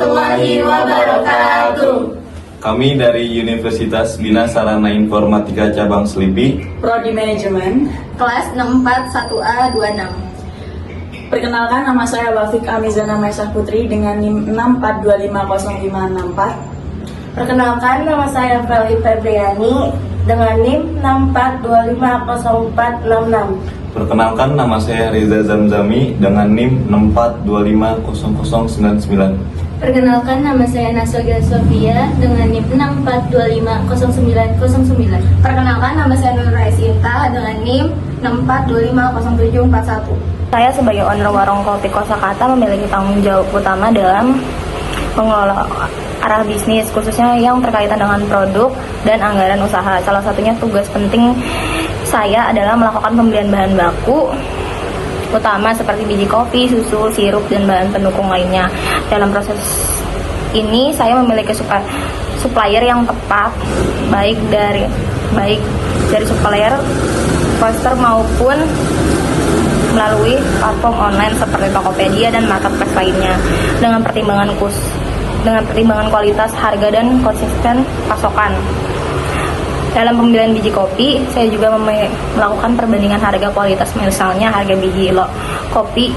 warahmatullahi wabarakatuh. Kami dari Universitas Bina Sarana Informatika Cabang Selipi, Prodi Manajemen, Kelas 641A 26. Perkenalkan, nama saya Wafik Amizana Maisah Putri dengan NIM 6425054. Perkenalkan, nama saya Feli Febriani dengan NIM 6425046. Perkenalkan, nama saya Reza Zamzami dengan NIM 642500099. Perkenalkan, nama saya Nasoga Sofia dengan NIM 642500909. Perkenalkan, nama saya Nur Aisyita dengan NIM 642500741. Saya sebagai owner warung kopi Kosakata memiliki tanggung jawab utama dalam mengelola arah bisnis, khususnya yang berkaitan dengan produk dan anggaran usaha. Salah satunya tugas penting saya adalah melakukan pembelian bahan baku utama seperti biji kopi, susu, sirup, dan bahan pendukung lainnya. Dalam proses ini saya memiliki supplier yang tepat, baik dari supplier poster maupun melalui platform online seperti Tokopedia dan marketplace lainnya, dengan pertimbangan kualitas, harga, dan konsisten pasokan. Dalam pembelian biji kopi, saya juga melakukan perbandingan harga kualitas, misalnya harga biji kopi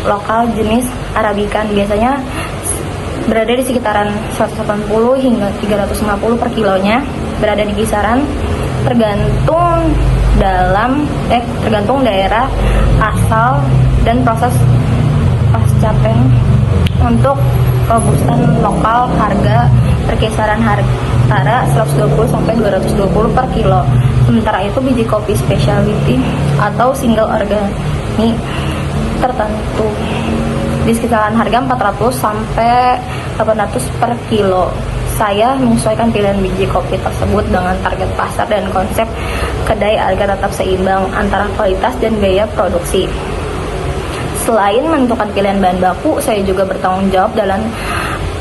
lokal jenis Arabica biasanya berada di sekitaran 180 hingga 350 per kilonya, berada di kisaran tergantung daerah asal dan proses pascapen. Untuk robusta lokal, harga perkisaran antara 120 sampai 220 per kilo. Sementara itu biji kopi specialty atau single organik tertentu di sekitaran harga 400 sampai 800 per kilo. Saya menyesuaikan pilihan biji kopi tersebut dengan target pasar dan konsep kedai agar tetap seimbang antara kualitas dan biaya produksi. Selain menentukan pilihan bahan baku, saya juga bertanggung jawab dalam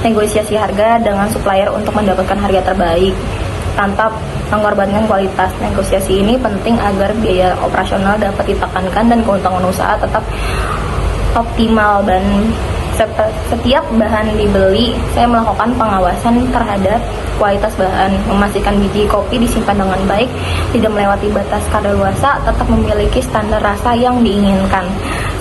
negosiasi harga dengan supplier untuk mendapatkan harga terbaik tanpa mengorbankan kualitas. Negosiasi ini penting agar biaya operasional dapat ditekankan dan keuntungan usaha tetap optimal. Dan setiap bahan dibeli, saya melakukan pengawasan terhadap kualitas bahan, memastikan biji kopi disimpan dengan baik, tidak melewati batas kadaluarsa, tetap memiliki standar rasa yang diinginkan.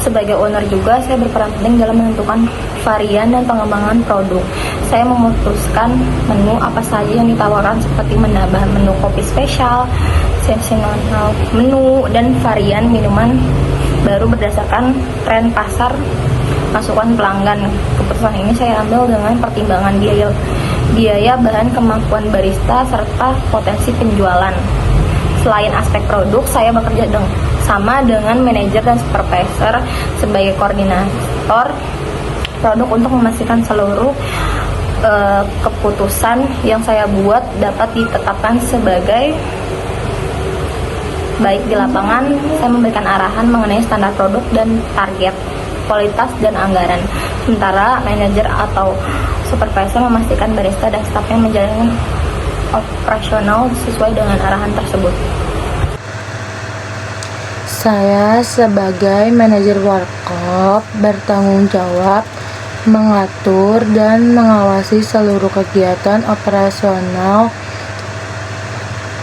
Sebagai owner juga, saya berperan penting dalam menentukan varian dan pengembangan produk. Saya memutuskan menu apa saja yang ditawarkan, seperti menambah menu kopi spesial, seasonal menu, dan varian minuman baru berdasarkan tren pasar masukan pelanggan. Keputusan ini saya ambil dengan pertimbangan biaya bahan, kemampuan barista, serta potensi penjualan. Selain aspek produk, saya bekerja sama dengan manajer dan supervisor sebagai koordinator produk untuk memastikan seluruh keputusan yang saya buat dapat ditetapkan sebagai baik di lapangan. Saya memberikan arahan mengenai standar produk dan target kualitas dan anggaran, sementara manajer atau supervisor memastikan barista dan stafnya menjalani operasional sesuai dengan arahan tersebut. Saya sebagai manajer warkop bertanggung jawab mengatur dan mengawasi seluruh kegiatan operasional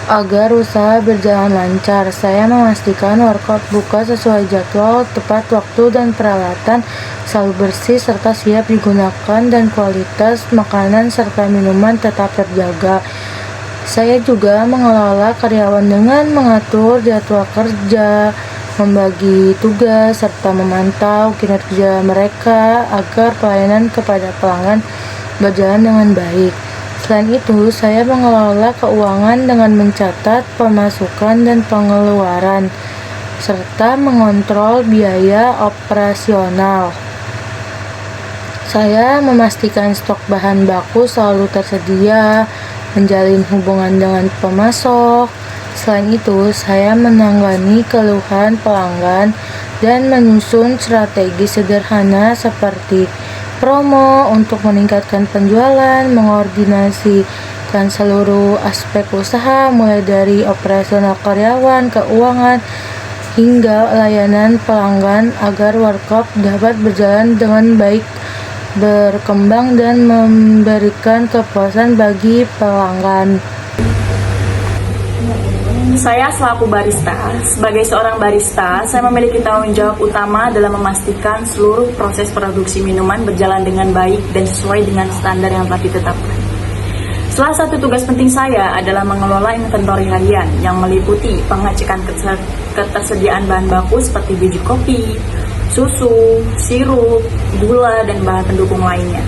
agar usaha berjalan lancar. Saya memastikan warkop buka sesuai jadwal, tepat waktu, dan peralatan selalu bersih serta siap digunakan, dan kualitas makanan serta minuman tetap terjaga. Saya juga mengelola karyawan dengan mengatur jadwal kerja, membagi tugas, serta memantau kinerja mereka agar pelayanan kepada pelanggan berjalan dengan baik. Selain itu, saya mengelola keuangan dengan mencatat pemasukan dan pengeluaran, serta mengontrol biaya operasional. Saya memastikan stok bahan baku selalu tersedia, menjalin hubungan dengan pemasok. Selain itu, saya menangani keluhan pelanggan dan menyusun strategi sederhana seperti promo untuk meningkatkan penjualan, mengordinasikan seluruh aspek usaha mulai dari operasional karyawan, keuangan, hingga layanan pelanggan agar warkop dapat berjalan dengan baik berkembang dan memberikan kepuasan bagi pelanggan. Saya selaku barista, sebagai seorang barista, saya memiliki tanggung jawab utama dalam memastikan seluruh proses produksi minuman berjalan dengan baik dan sesuai dengan standar yang telah ditetapkan. Salah satu tugas penting saya adalah mengelola inventory harian yang meliputi pengecekan ketersediaan bahan baku seperti biji kopi, susu, sirup, gula, dan bahan pendukung lainnya.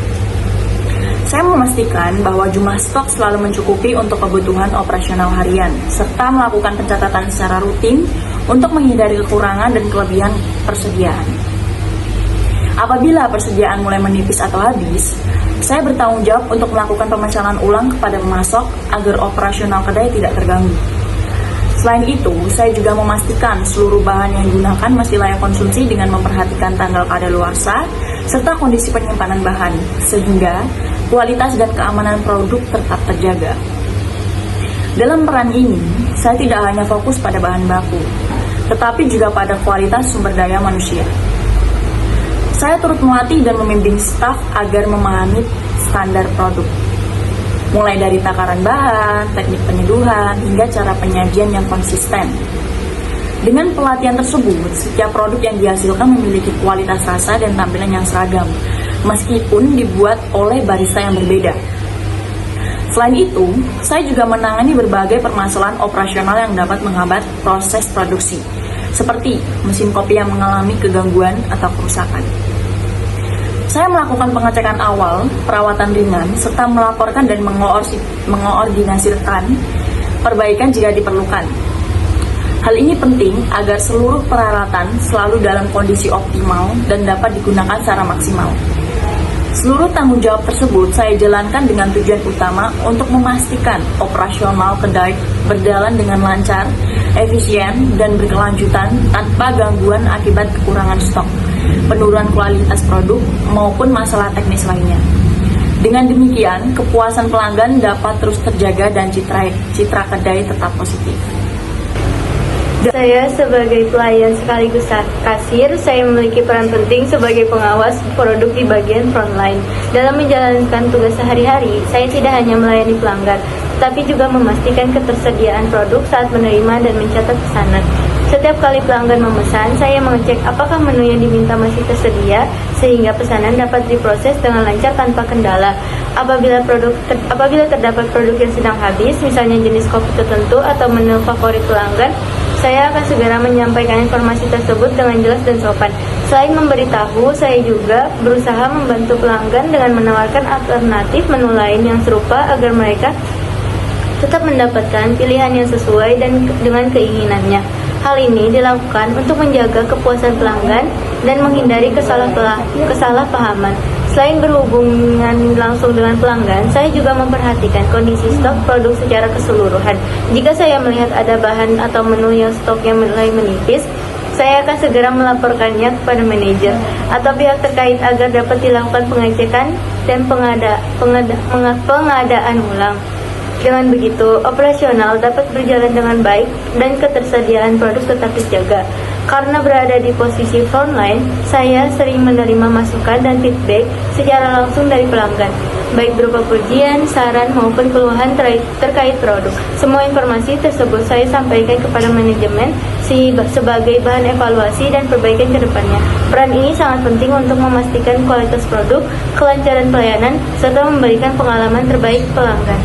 Saya memastikan bahwa jumlah stok selalu mencukupi untuk kebutuhan operasional harian, serta melakukan pencatatan secara rutin untuk menghindari kekurangan dan kelebihan persediaan. Apabila persediaan mulai menipis atau habis, saya bertanggung jawab untuk melakukan pemesanan ulang kepada pemasok agar operasional kedai tidak terganggu. Selain itu, saya juga memastikan seluruh bahan yang digunakan masih layak konsumsi dengan memperhatikan tanggal kadaluarsa serta kondisi penyimpanan bahan, sehingga kualitas dan keamanan produk tetap terjaga. Dalam peran ini, saya tidak hanya fokus pada bahan baku, tetapi juga pada kualitas sumber daya manusia. Saya turut melatih dan membimbing staf agar memahami standar produk, mulai dari takaran bahan, teknik penyeduhan, hingga cara penyajian yang konsisten. Dengan pelatihan tersebut, setiap produk yang dihasilkan memiliki kualitas rasa dan tampilan yang seragam, meskipun dibuat oleh barista yang berbeda. Selain itu, saya juga menangani berbagai permasalahan operasional yang dapat menghambat proses produksi, seperti mesin kopi yang mengalami kegangguan atau kerusakan. Saya melakukan pengecekan awal, perawatan ringan, serta melaporkan dan mengoordinasikan perbaikan jika diperlukan. Hal ini penting agar seluruh peralatan selalu dalam kondisi optimal dan dapat digunakan secara maksimal. Seluruh tanggung jawab tersebut saya jalankan dengan tujuan utama untuk memastikan operasional kedai berjalan dengan lancar, efisien, dan berkelanjutan tanpa gangguan akibat kekurangan stok, penurunan kualitas produk, maupun masalah teknis lainnya. Dengan demikian, kepuasan pelanggan dapat terus terjaga dan citra kedai tetap positif. Saya sebagai pelayan sekaligus kasir, saya memiliki peran penting sebagai pengawas produk di bagian frontline. Dalam menjalankan tugas sehari-hari, saya tidak hanya melayani pelanggan, tetapi juga memastikan ketersediaan produk saat menerima dan mencatat pesanan. Setiap kali pelanggan memesan, saya mengecek apakah menu yang diminta masih tersedia, sehingga pesanan dapat diproses dengan lancar tanpa kendala. Apabila terdapat produk yang sedang habis, misalnya jenis kopi tertentu atau menu favorit pelanggan, saya akan segera menyampaikan informasi tersebut dengan jelas dan sopan. Selain memberitahu, saya juga berusaha membantu pelanggan dengan menawarkan alternatif menu lain yang serupa agar mereka tetap mendapatkan pilihan yang sesuai dan dengan keinginannya. Hal ini dilakukan untuk menjaga kepuasan pelanggan dan menghindari kesalahpahaman. Selain berhubungan langsung dengan pelanggan, saya juga memperhatikan kondisi stok produk secara keseluruhan. Jika saya melihat ada bahan atau menu yang stoknya mulai menipis, saya akan segera melaporkannya kepada manajer atau pihak terkait agar dapat dilakukan pengecekan dan pengadaan ulang. Dengan begitu, operasional dapat berjalan dengan baik dan ketersediaan produk tetap dijaga. Karena berada di posisi frontline, saya sering menerima masukan dan feedback secara langsung dari pelanggan, baik berupa pujian, saran, maupun keluhan terkait produk. Semua informasi tersebut saya sampaikan kepada manajemen sebagai bahan evaluasi dan perbaikan ke depannya. Peran ini sangat penting untuk memastikan kualitas produk, kelancaran pelayanan, serta memberikan pengalaman terbaik pelanggan.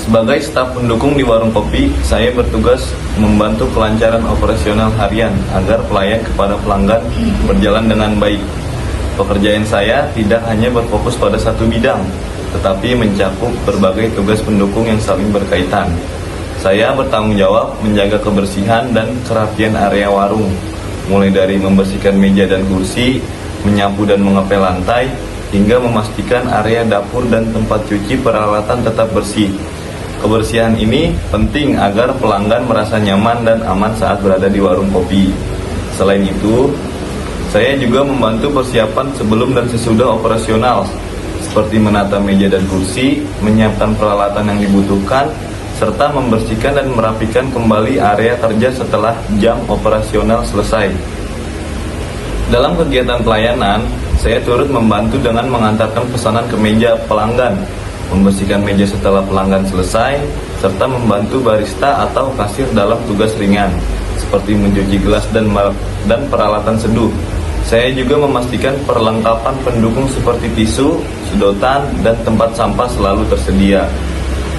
Sebagai staf pendukung di warung kopi, saya bertugas membantu kelancaran operasional harian agar pelayan kepada pelanggan berjalan dengan baik. Pekerjaan saya tidak hanya berfokus pada satu bidang, tetapi mencakup berbagai tugas pendukung yang saling berkaitan. Saya bertanggung jawab menjaga kebersihan dan kerapian area warung, mulai dari membersihkan meja dan kursi, menyapu dan mengepel lantai, hingga memastikan area dapur dan tempat cuci peralatan tetap bersih. Kebersihan ini penting agar pelanggan merasa nyaman dan aman saat berada di warung kopi. Selain itu, saya juga membantu persiapan sebelum dan sesudah operasional, seperti menata meja dan kursi, menyiapkan peralatan yang dibutuhkan, serta membersihkan dan merapikan kembali area kerja setelah jam operasional selesai. Dalam kegiatan pelayanan, saya turut membantu dengan mengantarkan pesanan ke meja pelanggan, membersihkan meja setelah pelanggan selesai, serta membantu barista atau kasir dalam tugas ringan, seperti mencuci gelas dan peralatan seduh. Saya juga memastikan perlengkapan pendukung seperti tisu, sedotan, dan tempat sampah selalu tersedia.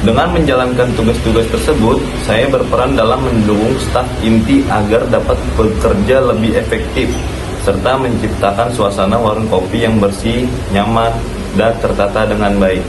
Dengan menjalankan tugas-tugas tersebut, saya berperan dalam mendukung staf inti agar dapat bekerja lebih efektif, serta menciptakan suasana warung kopi yang bersih, nyaman, dan tertata dengan baik.